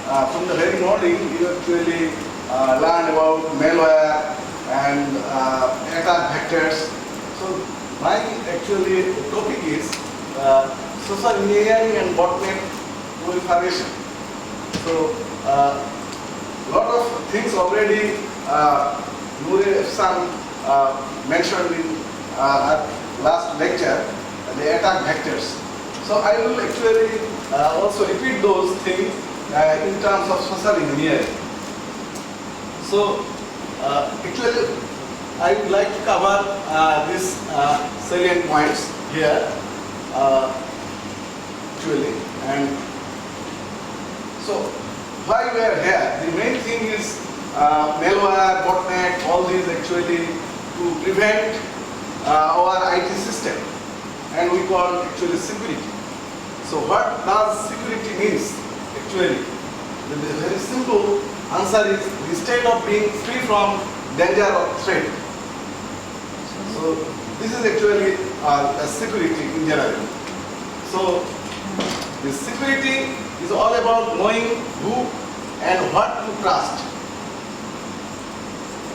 from the very morning, you actually learn about malware and attack vectors. So my actually topic is social engineering and botnet proliferation. So lot of things already Nure-san mentioned in our last lecture, the attack vectors. So I will actually also repeat those things in terms of social engineering. So actually I would like to cover these salient points here actually. And so why we are here? The main thing is malware, botnet, all these actually to prevent our IT system, and we call actually security. So what does security means actually? The very simple answer is the state of being free from danger or threat. So this is actually a security in general. So the security is all about knowing who and what to trust.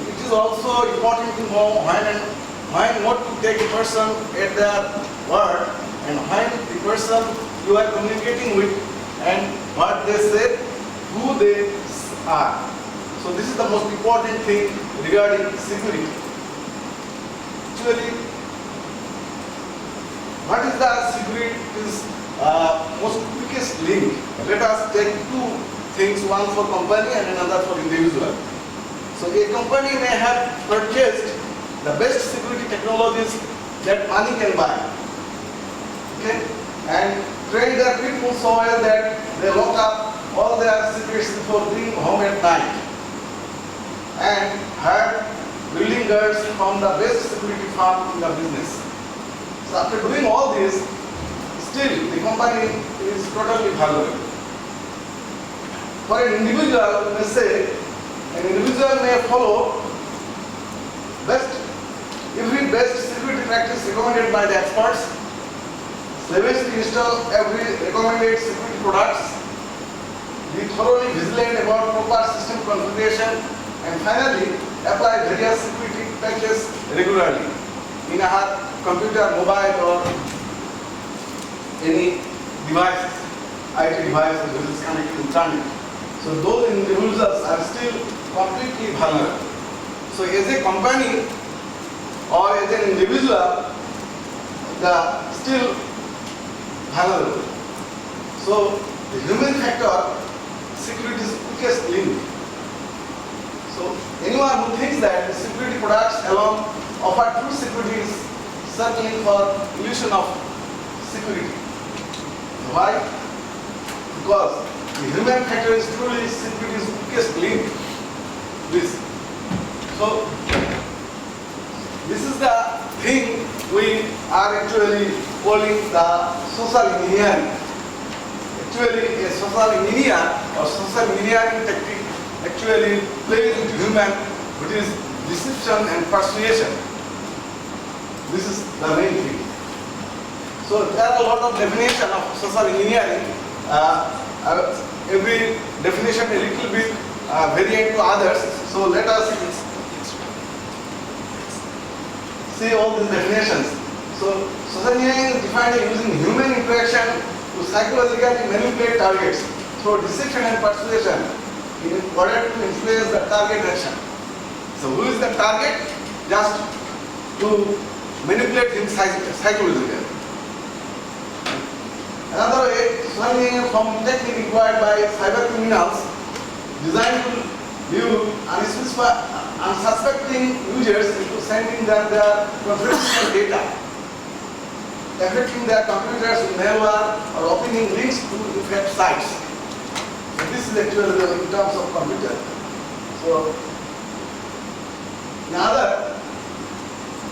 It is also important to know when not to take a person at their word, and when the person you are communicating with and what they say, who they are. So this is the most important thing regarding security. Actually, what is the security's most quickest link? Let us take two things, one for company and another for individual. So a company may have purchased the best security technologies that money can buy, okay, and train their people so well that they lock up all their secrets before being home at night, and hire building guards from the best security firm in the business. So after doing all this, still the company is totally vulnerable. For an individual, we may say, an individual may follow every best security practice recommended by the experts, slavishly install every recommended security products, be thoroughly vigilant about proper system configuration, and finally apply various security patches regularly in our computer, mobile, or any devices, IT devices which is connected to internet. So those individuals are still completely vulnerable. So as a company or as an individual, they are still vulnerable. So the human factor, security is the quickest link. So anyone who thinks that the security products alone offer true security is searching for illusion of security. Why? Because the human factor is truly security's quickest link. So this is the thing we are actually calling the social engineering. Actually, a social engineer or social engineering technique actually plays with human, which is deception and persuasion. This is the main thing. So there are a lot of definitions of social engineering. Every definition a little bit variant to others. So let us see all these definitions. So social engineering is defined using human interaction to psychologically manipulate targets through deception and persuasion in order to influence the target action. So who is the target? Just to manipulate him psychologically. Another way, social engineering from technique required by cyber criminals designed to lure unsuspecting users into sending them their confidential data, affecting their computers with malware, or opening links to infect sites. So this is actually in terms of computer. So another,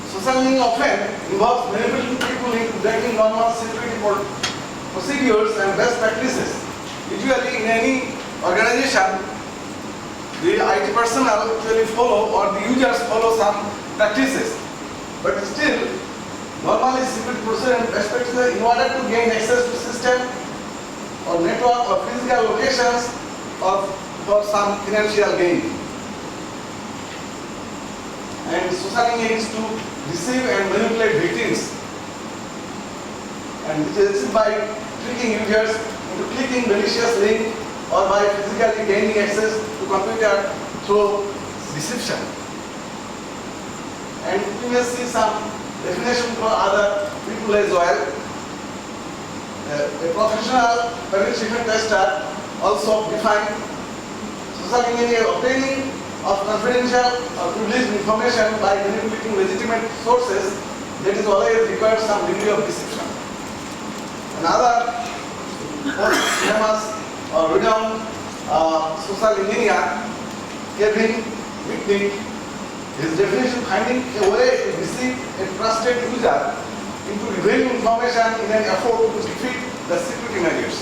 social engineering often involves manipulating people into breaking normal security procedures and best practices. Usually in any organization, the IT personnel actually follow or the users follow some practices. But still, normally security procedure and best practices, in order to gain access to system or network or physical locations, or for some financial gain. And social engineering is to deceive and manipulate victims, and which is achieved by tricking users into clicking malicious link or by physically gaining access to computer through deception. And we may see some definition for other people as well. A professional penetration tester also defined social engineering obtaining of confidential or privileged information by manipulating legitimate sources that is always requires some degree of deception. Another most famous or renowned social engineer, Kevin Mitnick, his definition finding a way to deceive a trusted user into revealing information in an effort to defeat the security measures.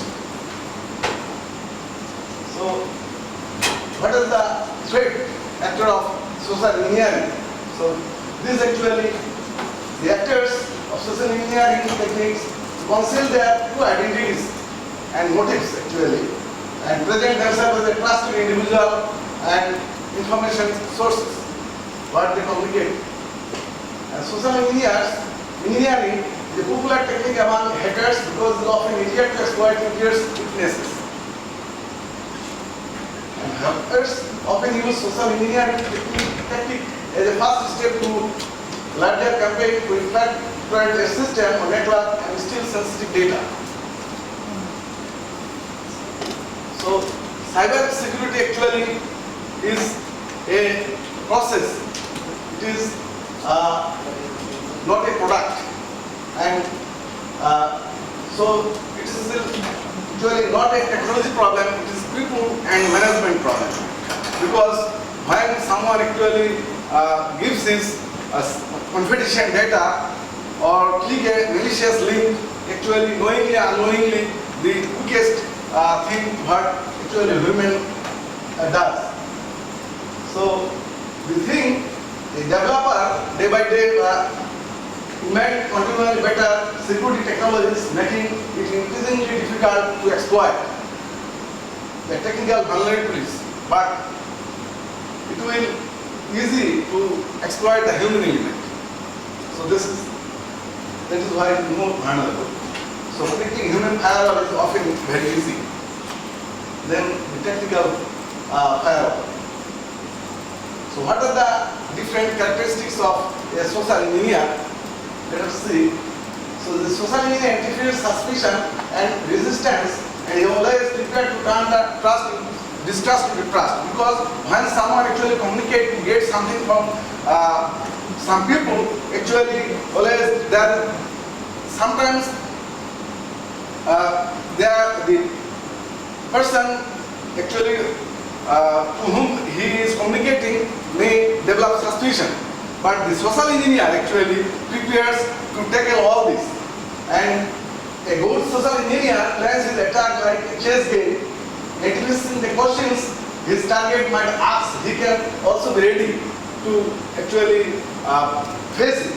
So, what is the threat actor of social engineering? So, this actually, the actors of social engineering techniques conceal their true identities and motives actually, and present themselves as a trusted individual and information sources, what they communicate. And social engineering is a popular technique among hackers because it is often easier to exploit users' weaknesses. And hackers often use social engineering technique as a first step to larger campaign to infect a system or network and steal sensitive data. So, cyber security actually is a process. It is not a product, and so it is actually not a technology problem. It is people and management problem, because when someone actually gives his confidential data or click a malicious link, actually knowingly or unknowingly, the quickest thing what actually human does. So the thing, the developer day by day invent continually better security technologies, making it increasingly difficult to exploit the technical vulnerabilities, but it will easy to exploit the human element. So that is why it is more vulnerable. So predicting human firewall is often very easy than the technical firewall. So what are the different characteristics of a social engineer? Let us see. So the social engineer interferes suspicion and resistance, and he always prepared to turn the distrust into trust. Because when someone actually communicates to get something from some people, actually always there sometimes the person actually to whom he is communicating may develop suspicion. But the social engineer actually prepares to tackle all this. And a good social engineer plans his attack like a chess game. Anticipating the questions his target might ask, he can also be ready to actually face it.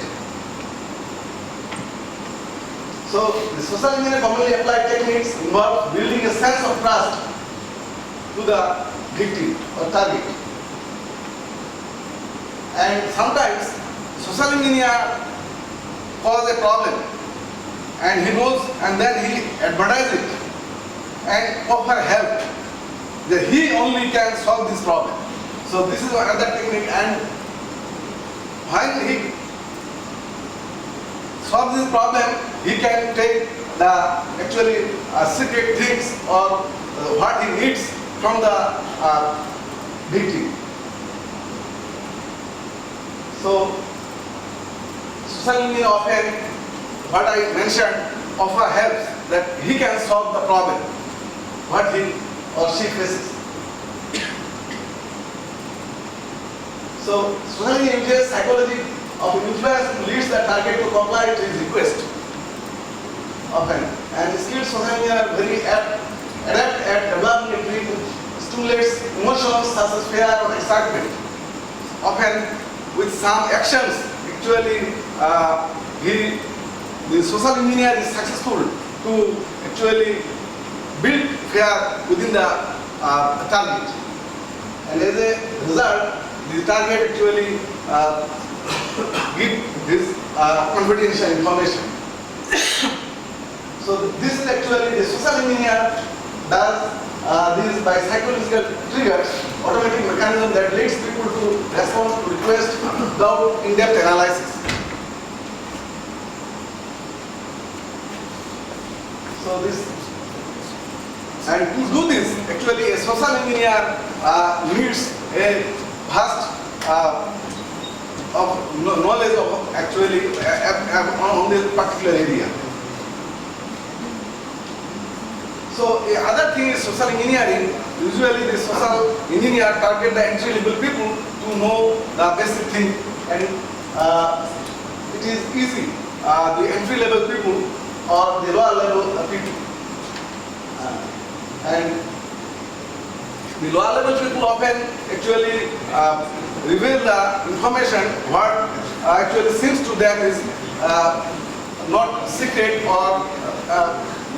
So the social engineer commonly applied techniques involve building a sense of trust to the victim or target. And sometimes social engineer cause a problem and he knows, and then he advertises it and offer help that he only can solve this problem. So this is another technique, and when he solves this problem, he can take the actually secret things or what he needs from the victim. So social engineer often, what I mentioned, offer help that he can solve the problem what he or she faces. So social engineer uses psychology of influence to lead the target to comply to his request often. And skilled social engineer are very adept at developing a dream which stimulates emotions such as fear or excitement. Often with some actions, actually the social engineer is successful to actually build fear within the target. And as a result, the target actually give this confidential information. So this is actually the social engineer does this by psychological triggers, automatic mechanism that leads people to respond to request without in-depth analysis. So this, and to do this, actually a social engineer needs a vast of knowledge of actually on this particular area. So the other thing is social engineering. Usually the social engineer target the entry-level people to know the basic thing, and it is easy. The entry-level people or the lower-level people. And the lower-level people often actually reveal the information what actually seems to them is not secret or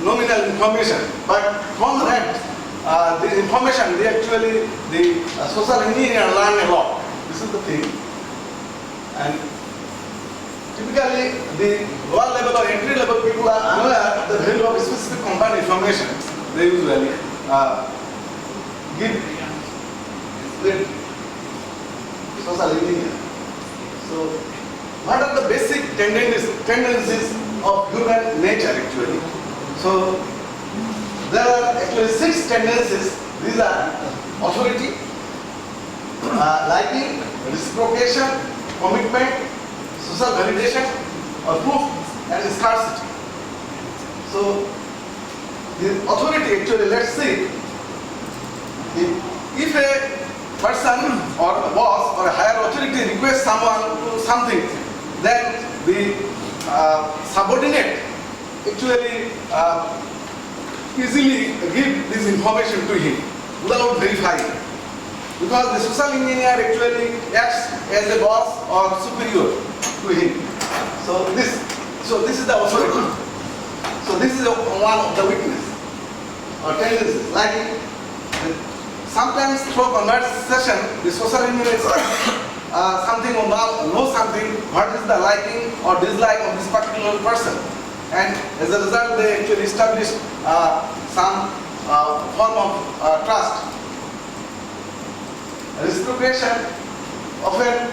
nominal information, but from that the information they actually the social engineer learn a lot. This is the thing. And typically the lower level or entry level people are unaware of the value of specific company information. They usually give with social engineer. So what are the basic tendencies of human nature actually? So there are actually 6 tendencies. These are authority, liking, reciprocation, commitment, social validation, or proof, and scarcity. So the authority actually, let's see, if a person or a boss or a higher authority requests someone to something, then the subordinate actually easily give this information to him without verifying, because the social engineer actually acts as a boss or superior to him. So this is the authority. So this is one of the weakness or tendencies. Like sometimes through conversation, the social engineer something or knows something, what is the liking or dislike of this particular person. And as a result, they actually establish some form of trust. Reciprocation, often,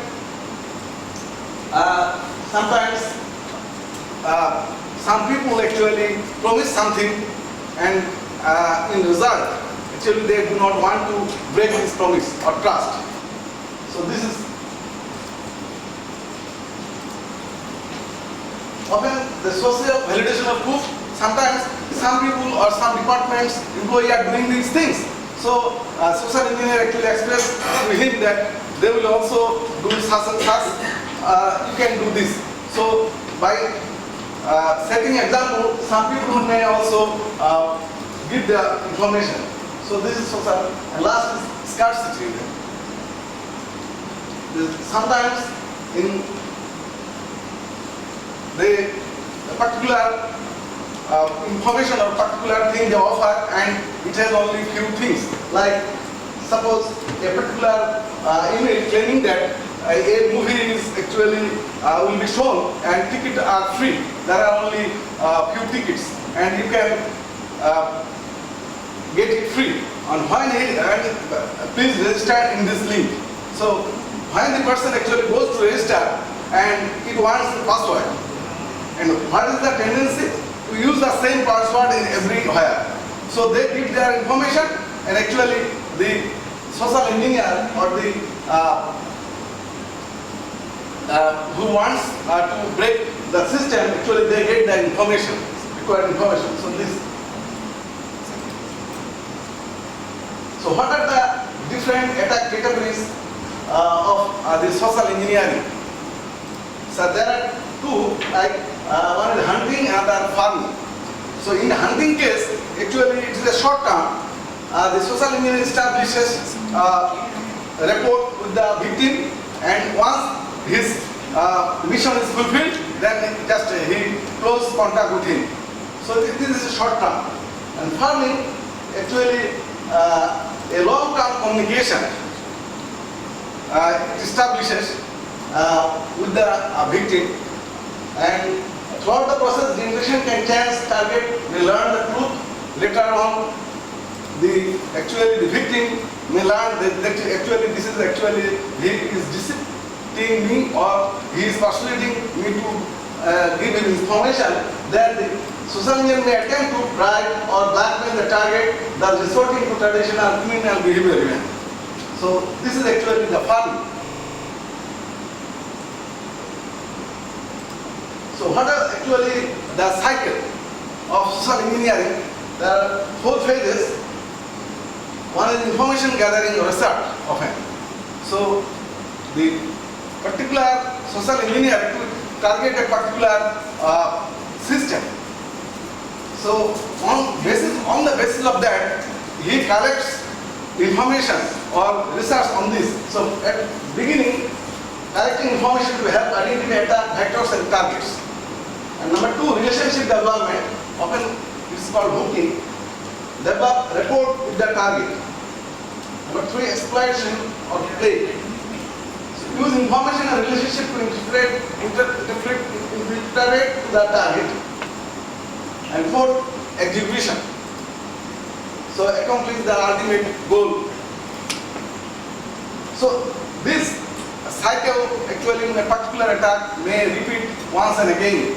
sometimes, some people actually promise something, and in result, actually they do not want to break this promise or trust. So this is often the social validation of proof. Sometimes some people or some departments, employees are doing these things. So social engineer actually express to him that they will also do such and such. You can do this. So by setting example, some people may also give the information. So this is social. And last is scarcity. Sometimes in the particular information or particular thing they offer, and it has only few things. Like suppose a particular email claiming that a movie is actually will be shown and tickets are free. There are only few tickets, and you can get it free. And please register in this link. So when the person actually goes to register and it wants the password, and what is the tendency? To use the same password in everywhere. So they give their information, and actually the social engineer or the who wants to break the system, actually they get the information, required information. So what are the different attack categories of the social engineering? So there are two, like one is hunting and other farming. So in the hunting case, actually it is a short term. The social engineer establishes a rapport with the victim, and once his mission is fulfilled, then he close contact with him. So this is a short term. And farming, actually a long-term communication it establishes with the victim, and throughout the process the intention can change, target may learn the truth. Later on the victim may learn that actually this is actually he is deceiving me, or he is persuading me to give him information. Then the social engineer may attempt to bribe or blackmail the target, thus resorting to traditional criminal behavior even. So this is actually the fun. So what are actually the cycle of social engineering? There are 4 phases. One is information gathering or research often. So the particular social engineer to target a particular system. So on the basis of that, he collects information or research on this. So at beginning, collecting information to help identify attack vectors and targets. And number 2, relationship development, often it's called hooking. Develop rapport with the target. Number 3, exploitation or play. So use information and relationship to infiltrate to the target. And 4, execution. So accomplish the ultimate goal. So this cycle actually in a particular attack may repeat once and again.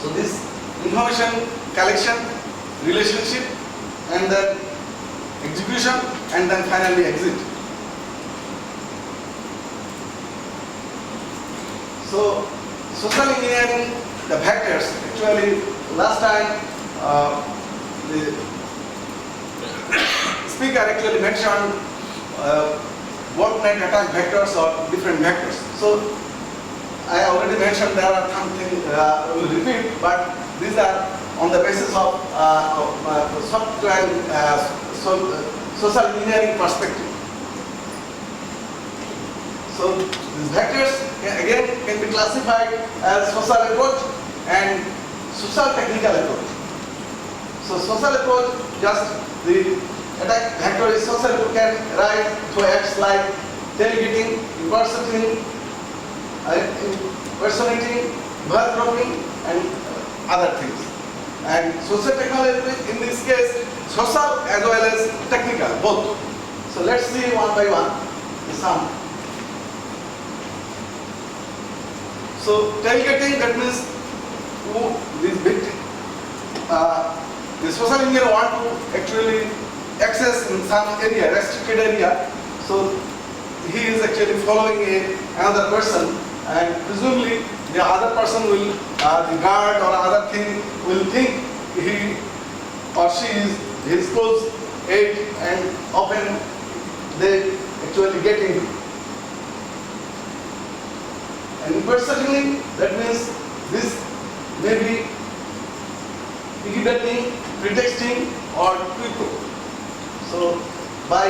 So this information collection, relationship, and then execution, and then finally exit. So social engineering, the vectors, actually last time the speaker actually mentioned botnet attack vectors or different vectors. So I already mentioned there are something I will repeat, but these are on the basis of software social engineering perspective. So these vectors again can be classified as social approach and social technical approach. So social approach, just the attack vector is social approach can arise through acts like delegating, impersonating, birth dropping, and other things. And social technology, in this case, social as well as technical, both. So let's see one by one the sum. So tailgating, that means this victim, the social engineer want to actually access in some area, restricted area. So he is actually following another person, and presumably the other person will, the guard or other thing will think he or she is his close aide, and often they actually get into. And impersonating, that means this may be piggybacking, pretexting, or quick. So by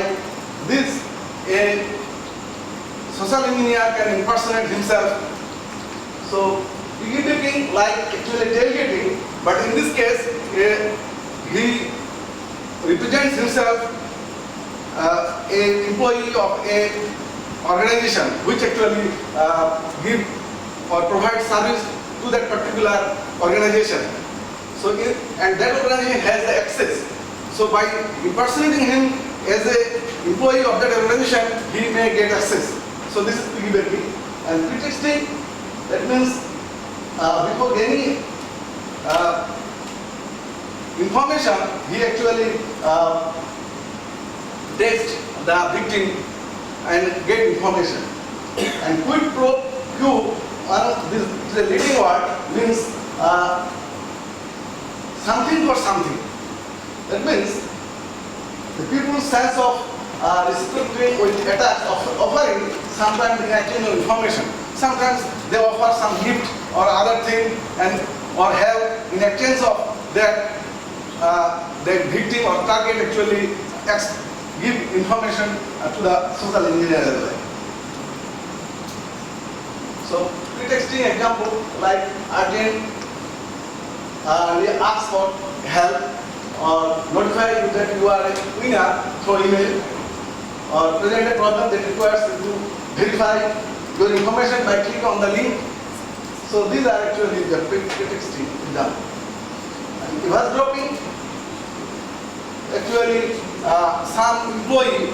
this, a social engineer can impersonate himself. So piggybacking, like actually tailgating, but in this case, he represents himself an employee of a organization which actually give or provide service to that particular organization. So and that organization has the access. So by impersonating him as an employee of that organization, he may get access. So this is piggybacking. And pretexting, that means before gaining information, he actually text the victim and get information. And quid pro quo, this is a leading word, means something for something. That means the people's sense of reciprocating with attacks, offering sometimes in exchange of information. Sometimes they offer some gift or other thing and or help in exchange of that the victim or target actually give information to the social engineer as well. So pretexting example like urgent, we ask for help or notify you that you are a winner through email, or present a problem that requires you to verify your information by clicking on the link. So these are actually the pretexting done. And eavesdropping, actually some employee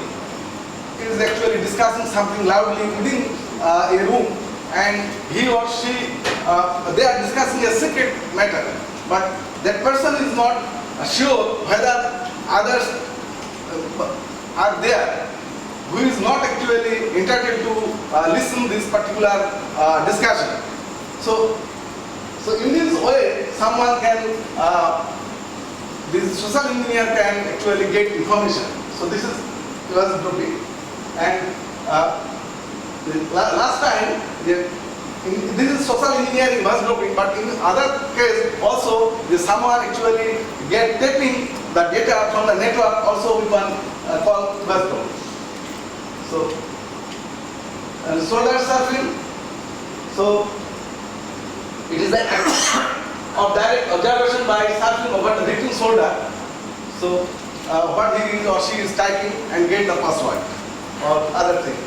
is actually discussing something loudly within a room, and he or she, they are discussing a secret matter, but that person is not sure whether others are there, who is not actually entitled to listen this particular discussion. So in this way, someone can, this social engineer can actually get information. So this is eavesdropping. And last time, this is social engineering eavesdropping, but in other case also, someone actually taking the data from the network, also we can call eavesdropping. So, and shoulder surfing. So, it is the act of direct observation by surfing over the victim's shoulder. So, what he or she is typing and get the password or other thing.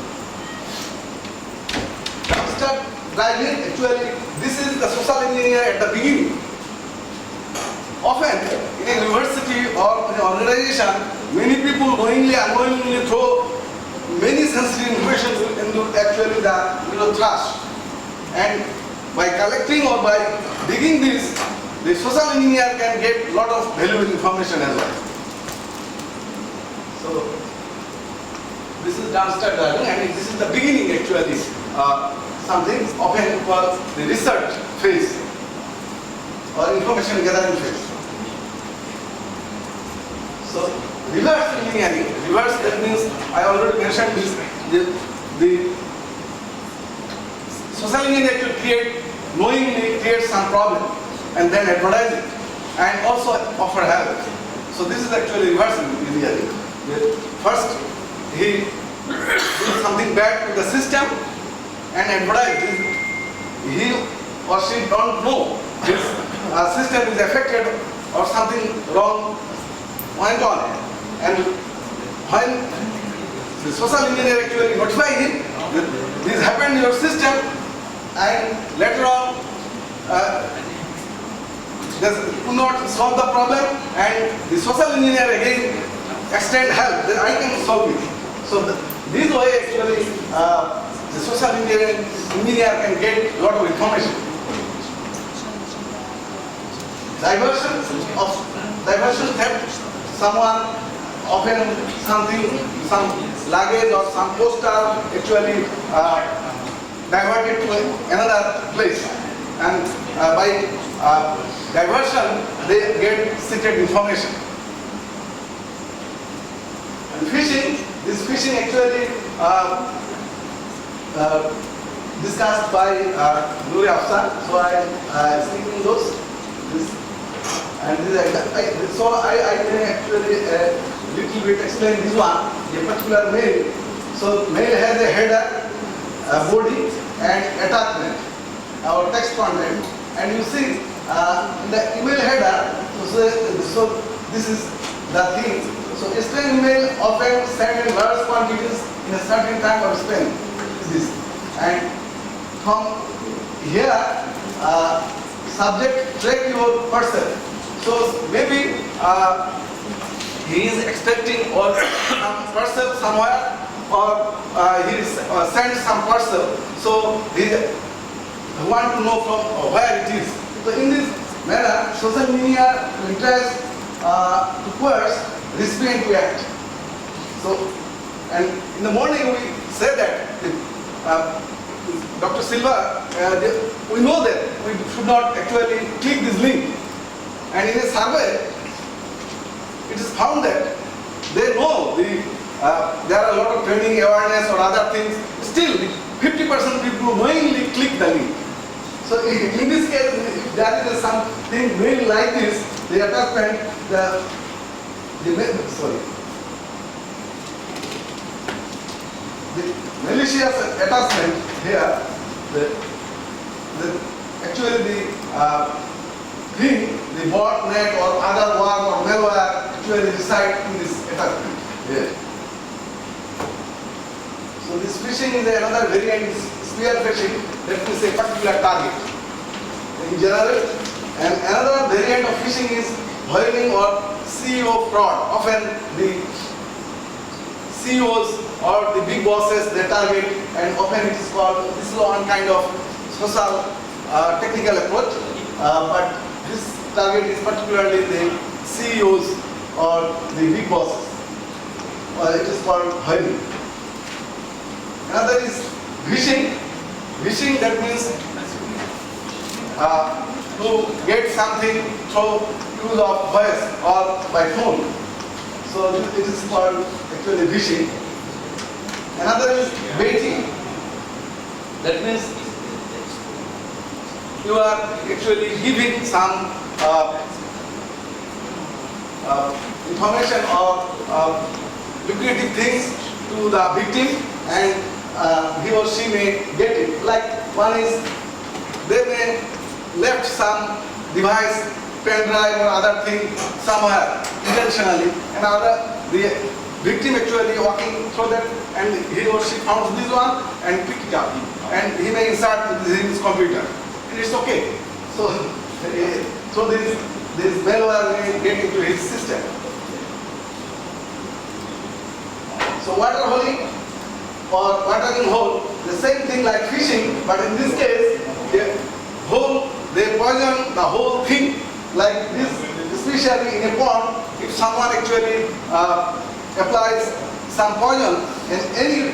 Dumpster driving, actually, this is the social engineer at the beginning. Often, in a university or in an organization, many people knowingly, unknowingly throw many sensitive information into actually the trash. And by collecting or by digging this, the social engineer can get a lot of valuable information as well. So, this is dumpster diving, and this is the beginning actually. Something often called the research phase or information gathering phase. So, reverse engineering, reverse, that means I already mentioned this, the social engineer actually knowingly create some problem and then advertise it and also offer help. So this is actually reverse engineering. First, he does something bad to the system and advertise. He or she don't know this system is affected or something wrong went on. And when the social engineer actually notify him, this happened in your system, and later on, this could not solve the problem, and the social engineer again extend help, then I can solve it. So this way actually, the social engineer can get a lot of information. Diversion theft, someone often some luggage or some postal actually diverted to another place, and by diversion they get secret information. And phishing, this phishing actually discussed by Nuri Afsan, so I am speaking those. And so I can actually little bit explain this one, a particular mail. So mail has a header, a body, and attachment or text content. And you see in the email header, so this is the thing. So spam email often sent in large quantities in a certain time of spam. This. And from here, subject track your person. So maybe he is expecting or some parcel somewhere, or he is sent some parcel. So he want to know from where it is. So in this manner, social media tries to coerce recipient to act. So, and in the morning we say that Dr. Silva, we know that we should not actually click this link. And in a survey, it is found that they know there are a lot of training, awareness or other things. Still, 50% people knowingly click the link. So in this case, if there is something mail like this, the attachment, the malicious attachment here, actually the thing, the botnet or other worm or malware actually reside in this attachment here. So this phishing is another variant, spear phishing, that means a particular target in general. And another variant of phishing is voiling or CEO fraud. Often the CEOs or the big bosses they target, and often it is called, this is one kind of social technical approach, but this target is particularly the CEOs or the big bosses. It is called voiling. Another is phishing. Phishing, that means to get something through use of voice or by phone. So it is called actually phishing. Another is baiting. That means you are actually giving some information or lucrative things to the victim, and he or she may get it. Like one is, they may left some device, pen drive or other thing somewhere intentionally, and the victim actually walking through that, and he or she found this one and pick it up, and he may insert this in his computer, and it's okay. So this malware may get into his system. So water holing or watering hole, the same thing like phishing, but in this case, they poison the whole thing. Like this, especially in a pond, if someone actually applies some poison in any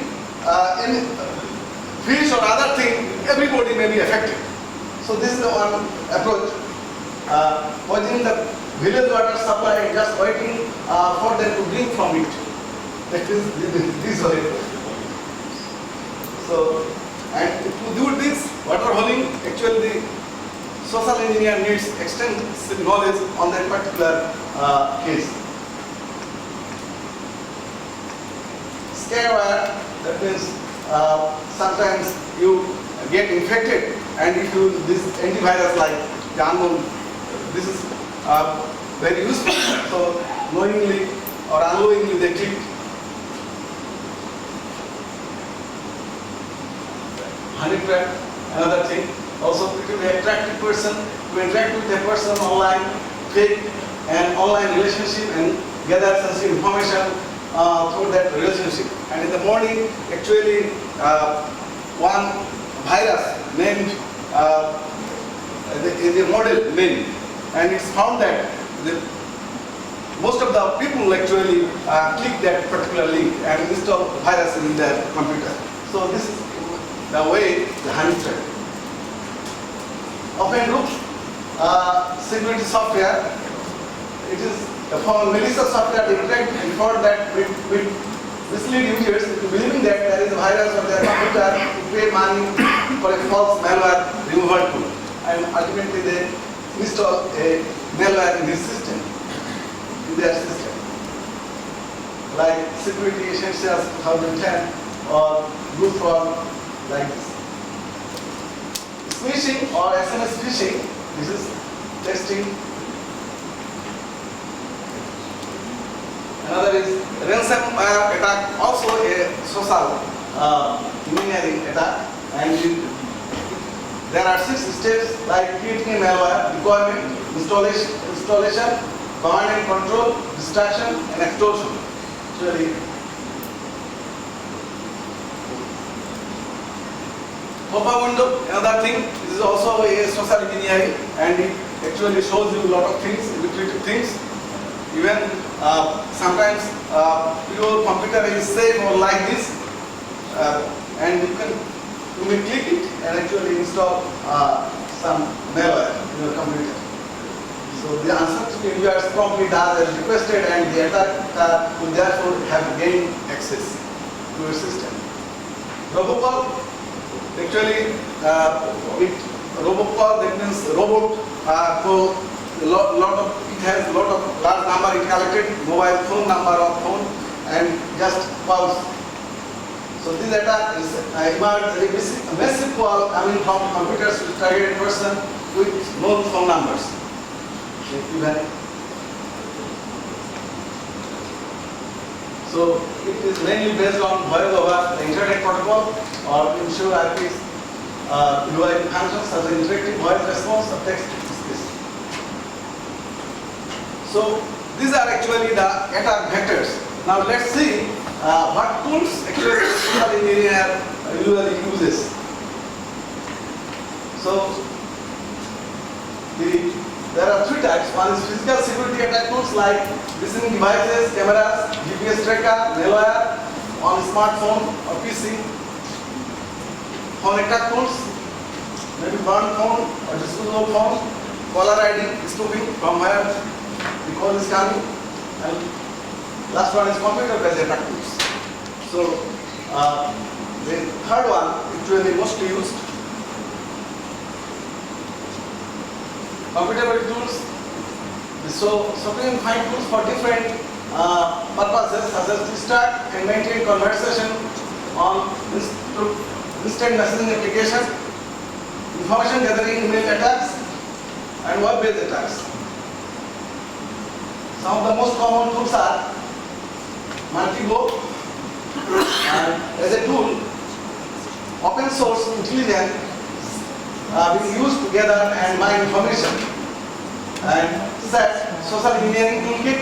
fish or other thing, everybody may be affected. So this is the one approach. Poisoning the village water supply and just waiting for them to drink from it. That is this way. So, and to do this water holing, actually the social engineer needs extensive knowledge on that particular case. Scareware, that means sometimes you get infected, and if you this antivirus like unknown, this is very useful. So knowingly or unknowingly they click. Honey trap, another thing. Also, it will be an attractive person to interact with a person online, fake an online relationship and gather sensitive information through that relationship. And in the morning, actually, one virus named the model name, and it's found that most of the people actually click that particular link and install virus in their computer. So this is the way the honey trap. Open loop security software. It is for malicious software to interact before that with mislead users into believing that there is a virus on their computer to pay money for a false malware removal tool, and ultimately they install a malware in his system, in their system, like Security Essentials 2010 or Blue Frog, like this. Smishing or SMS phishing, this is testing. Another is ransomware attack, also a social engineering attack, and there are 6 steps like creating a malware, deployment, installation, command and control, distraction, and extortion. Actually, pop-up window, another thing. This is also a social engineering, and it actually shows you a lot of things, lucrative things. Even sometimes your computer is safe or like this, and you may click it and actually install some malware in your computer. So the unsuspecting users promptly does as requested, and the attacker will therefore have gained access to your system. Robocall. Actually, robocall, that means robot, it has a lot of large number, it collected mobile phone number or phone and just calls. So this attack is a massive call coming from computers to target a person with known phone numbers. event. So it is mainly based on voice over the internet protocol or ensure IPs UI functions such as interactive voice response or text to speech. So these are actually the attack vectors. Now let's see what tools actually social engineer usually uses. So there are three types. One is physical security attack tools like listening devices, cameras, GPS tracker, malware on smartphone or PC. Phone attack tools, maybe burn phone or disposable phone, caller ID, spoofing from where the call is coming. And last one is computer-based attack tools. So the third one, actually mostly used, computer-based tools. So we can find tools for different purposes, such as to start and maintain conversation on instant messaging application, information gathering, email attacks, and web-based attacks. Some of the most common tools are multi-go, and as a tool, open source intelligence being used to gather and mine information. And set social engineering toolkit.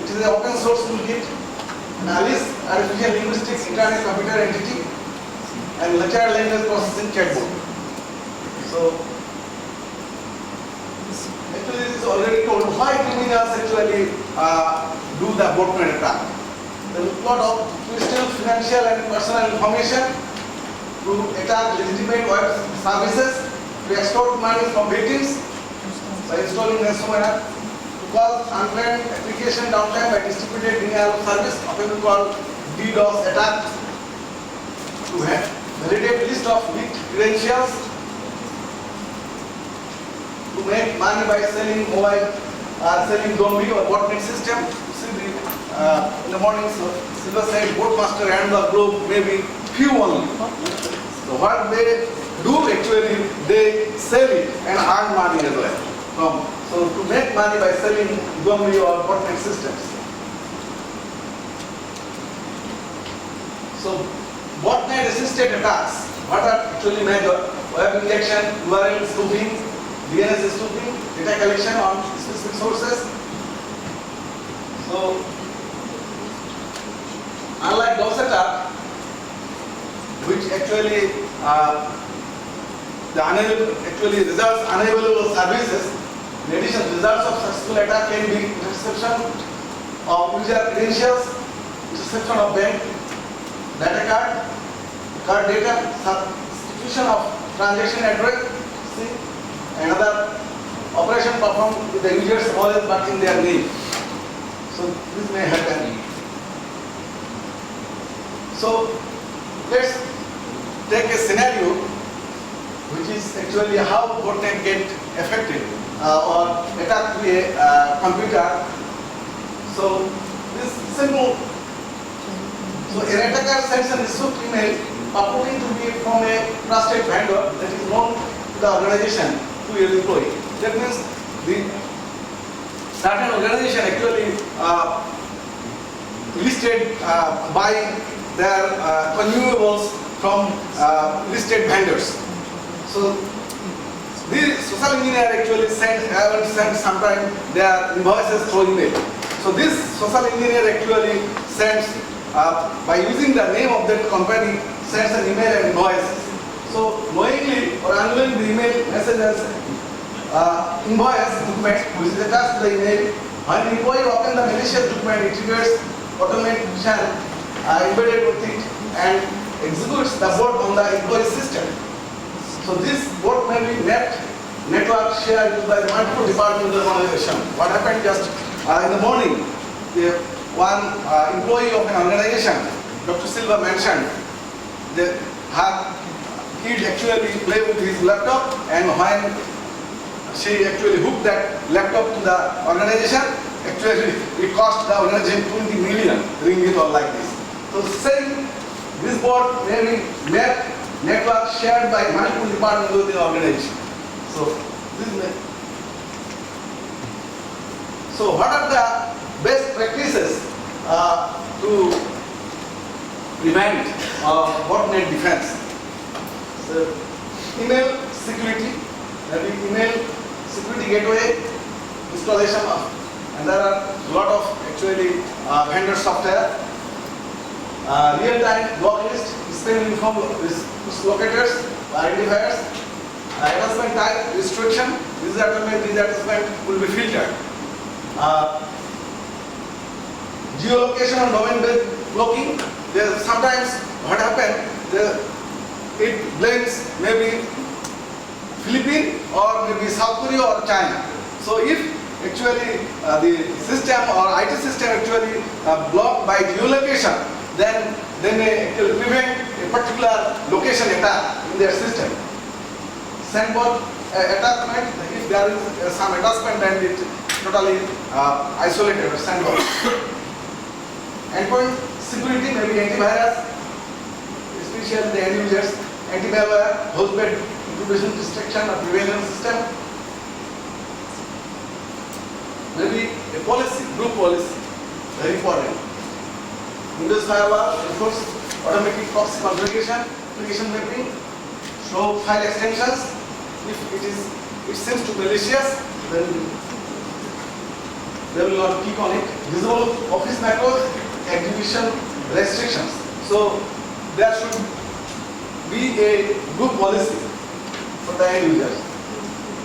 It is an open source toolkit. And ALICE, artificial linguistics internet computer entity, and natural language processing chatbot. So actually this is already told why criminals actually do the botnet attack. There is a lot of twisted financial and personal information to attack legitimate web services, to extort money from victims by installing ransomware, to cause unplanned application downtime by distributed denial of service, often called DDoS attack, to validate list of leaked credentials, to make money by selling mobile, selling zombie or botnet system. In the morning, Silva said, Boatmaster and the globe may be few only. So what they do actually, they sell it and earn money as well. So to make money by selling zombie or botnet systems. So botnet-assisted attacks, what are actually major? Web injection, URL spoofing, DNS spoofing, data collection on specific sources. So unlike DOS attack, which actually results unavailable services. In addition, results of successful attack can be interception of user credentials, interception of bank data card data, substitution of transaction address, and other operation performed with the user's knowledge but in their name. So this may happen. So let's take a scenario which is actually how botnet get affected or attack a computer. So this simple. So an attacker sends a received email purporting to be from a trusted vendor that is known to the organization to your employee. That means the certain organization actually listed by their consumables from listed vendors. So the social engineer actually send sometime their invoices through email. So this social engineer actually sends by using the name of that company, sends an email and invoice. So knowingly or unknowingly the email messages invoice document which is attached to the email. When the employee opens the malicious document, it triggers automation embedded with it and executes the bot on the employee system. So this bot may be network shared by the multiple departments of the organization. What happened just in the morning, one employee of an organization, Dr. Silva mentioned, that her kid actually play with his laptop, and when she actually hooked that laptop to the organization, actually it cost the organization 20 million ringgit or like this. So saying this bot may be network shared by multiple departments of the organization. So this may. So what are the best practices to prevent botnet defense? So email security, that is email security gateway installation of, and there are a lot of actually vendor software. Real-time block list, spam uniform locators, identifiers, attachment type restriction. This attachment will be filtered. Geolocation and domain-based blocking. Sometimes what happens, it blames maybe Philippines or maybe South Korea or China. So if actually the system or IT system actually blocked by geolocation, then they may actually prevent a particular location attack in their system. Sandbox attachment, if there is some attachment and it totally isolated or sandbox. Endpoint security, maybe antivirus, especially the end users, anti-malware, hostbed incubation destruction or prevention system. Maybe a policy, group policy, very important. Windows firewall, of course, automatic proxy configuration, application mapping, show file extensions. If it seems to be malicious, then they will not click on it. Visible office macros, execution restrictions. So there should be a group policy for the end users.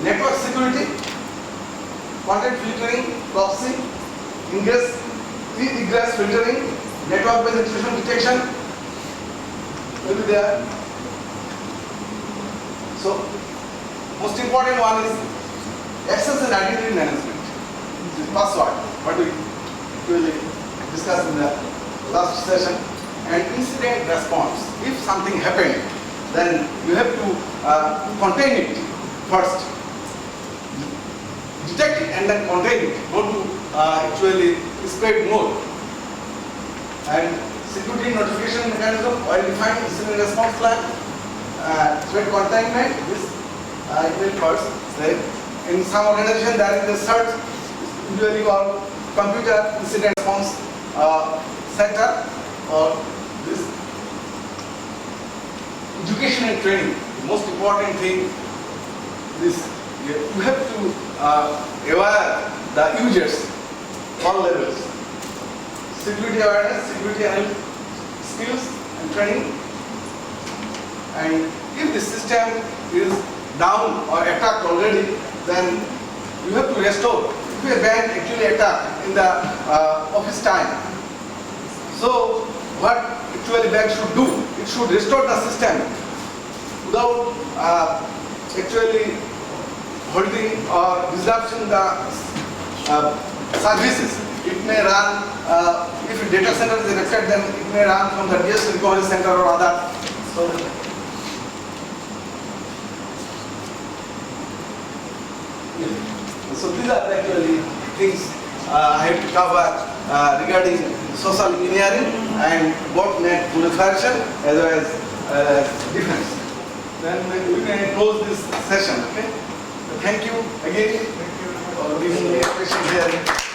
Network security, content filtering, proxy, egress filtering, network-based intrusion detection will be there. So most important one is access and identity management. This is password, what we actually discussed in the last session. And incident response. If something happened, then you have to contain it first. Detect it and then contain it, not to actually spread more. And security notification mechanism, while defined incident response plan, threat containment, this it will first say. In some organization there is a CERT, usually called Computer Incident Response Center, or this education and training. The most important thing is you have to aware the users, all levels. Security awareness, security skills and training. And if the system is down or attacked already, then you have to restore. If a bank actually attacked in the office time, so what actually bank should do? It should restore the system without actually holding or disrupting the services. It may run, if a data center is erected, then it may run from the DS recovery center or other. So these are actually things I have to cover regarding social engineering and botnet proliferation as well as defense. Then we can close this session. Okay. So thank you again for giving me a question here.